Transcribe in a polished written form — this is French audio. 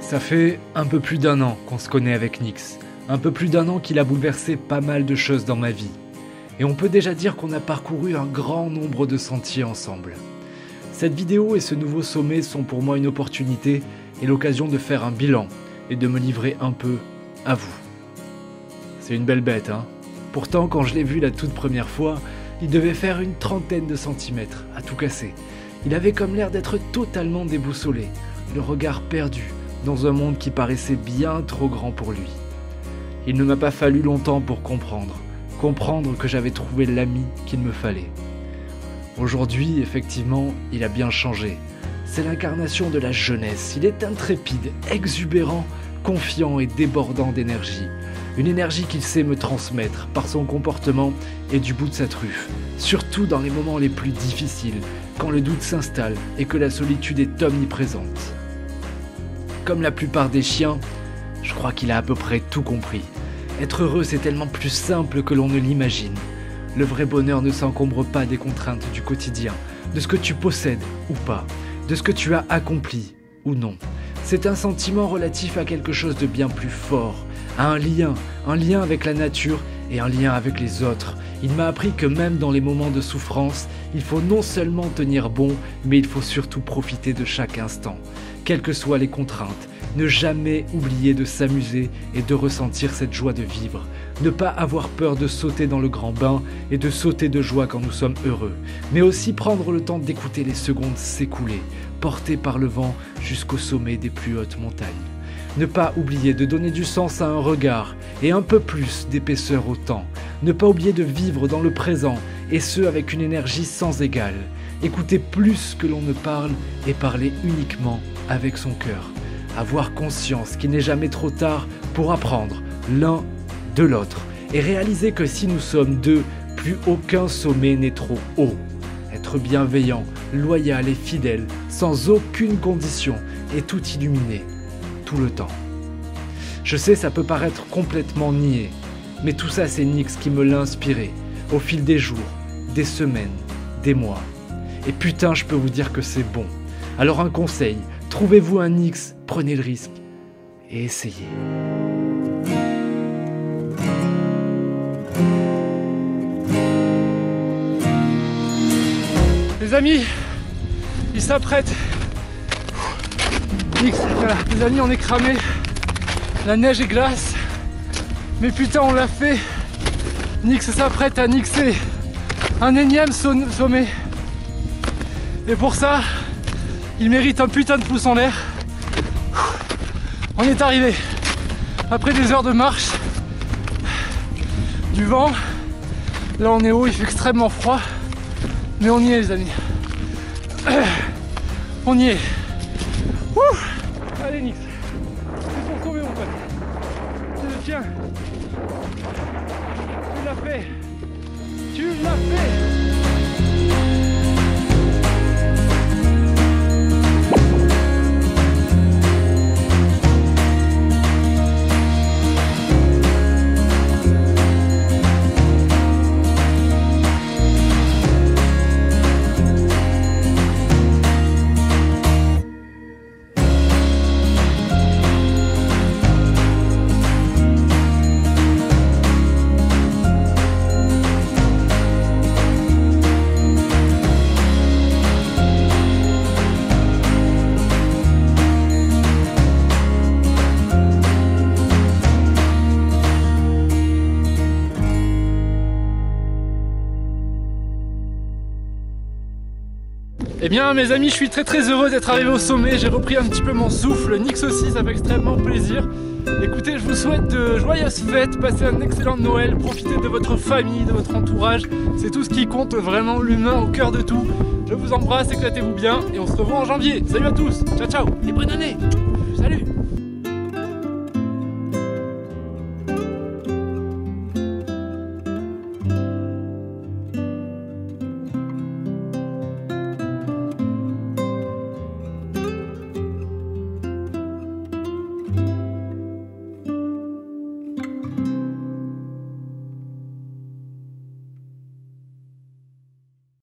Ça fait un peu plus d'1 an qu'on se connaît avec Nyx. Un peu plus d'1 an qu'il a bouleversé pas mal de choses dans ma vie. Et on peut déjà dire qu'on a parcouru un grand nombre de sentiers ensemble. Cette vidéo et ce nouveau sommet sont pour moi une opportunité et l'occasion de faire un bilan et de me livrer un peu à vous. C'est une belle bête, hein. Pourtant, quand je l'ai vu la toute première fois, il devait faire une 30aine de centimètres, à tout casser. Il avait comme l'air d'être totalement déboussolé, le regard perdu, dans un monde qui paraissait bien trop grand pour lui. Il ne m'a pas fallu longtemps pour comprendre que j'avais trouvé l'ami qu'il me fallait. Aujourd'hui, effectivement, il a bien changé. C'est l'incarnation de la jeunesse. Il est intrépide, exubérant, confiant et débordant d'énergie. Une énergie qu'il sait me transmettre par son comportement et du bout de sa truffe. Surtout dans les moments les plus difficiles, quand le doute s'installe et que la solitude est omniprésente. Comme la plupart des chiens, je crois qu'il a à peu près tout compris. Être heureux, c'est tellement plus simple que l'on ne l'imagine. Le vrai bonheur ne s'encombre pas des contraintes du quotidien, de ce que tu possèdes ou pas, de ce que tu as accompli ou non. C'est un sentiment relatif à quelque chose de bien plus fort, à un lien avec la nature et un lien avec les autres. Il m'a appris que même dans les moments de souffrance, il faut non seulement tenir bon, mais il faut surtout profiter de chaque instant. Quelles que soient les contraintes, ne jamais oublier de s'amuser et de ressentir cette joie de vivre. Ne pas avoir peur de sauter dans le grand bain et de sauter de joie quand nous sommes heureux. Mais aussi prendre le temps d'écouter les secondes s'écouler, portées par le vent jusqu'au sommet des plus hautes montagnes. Ne pas oublier de donner du sens à un regard et un peu plus d'épaisseur au temps. Ne pas oublier de vivre dans le présent et ce avec une énergie sans égale. Écouter plus que l'on ne parle et parler uniquement avec son cœur. Avoir conscience qu'il n'est jamais trop tard pour apprendre l'un de l'autre et réaliser que si nous sommes deux, plus aucun sommet n'est trop haut. Être bienveillant, loyal et fidèle, sans aucune condition et tout illuminer, tout le temps. Je sais, ça peut paraître complètement niais, mais tout ça c'est Nyx qui me l'a inspiré au fil des jours, des semaines, des mois. Et putain, je peux vous dire que c'est bon. Alors un conseil, trouvez-vous un Nyx, prenez le risque et essayez. Les amis, ils s'apprêtent. Nyx, voilà, les amis, on est cramés. La neige est glace. Mais putain, on l'a fait. Nyx s'apprête à nixer un énième sommet. Et pour ça, il mérite un putain de pouce en l'air. On est arrivé. Après des heures de marche, du vent. Là, on est haut, il fait extrêmement froid. Mais on y est, les amis. On y est. Ouh. Allez, Nyx. C'est pour sauver, mon pote. C'est le tien. Tu l'as fait. Tu l'as fait. Eh bien mes amis, je suis très heureux d'être arrivé au sommet, j'ai repris un petit peu mon souffle, Nyx aussi, ça fait extrêmement plaisir. Écoutez, je vous souhaite de joyeuses fêtes, passez un excellent Noël, profitez de votre famille, de votre entourage, c'est tout ce qui compte, vraiment l'humain au cœur de tout. Je vous embrasse, éclatez-vous bien et on se revoit en janvier. Salut à tous, ciao ciao et bonne année. Salut.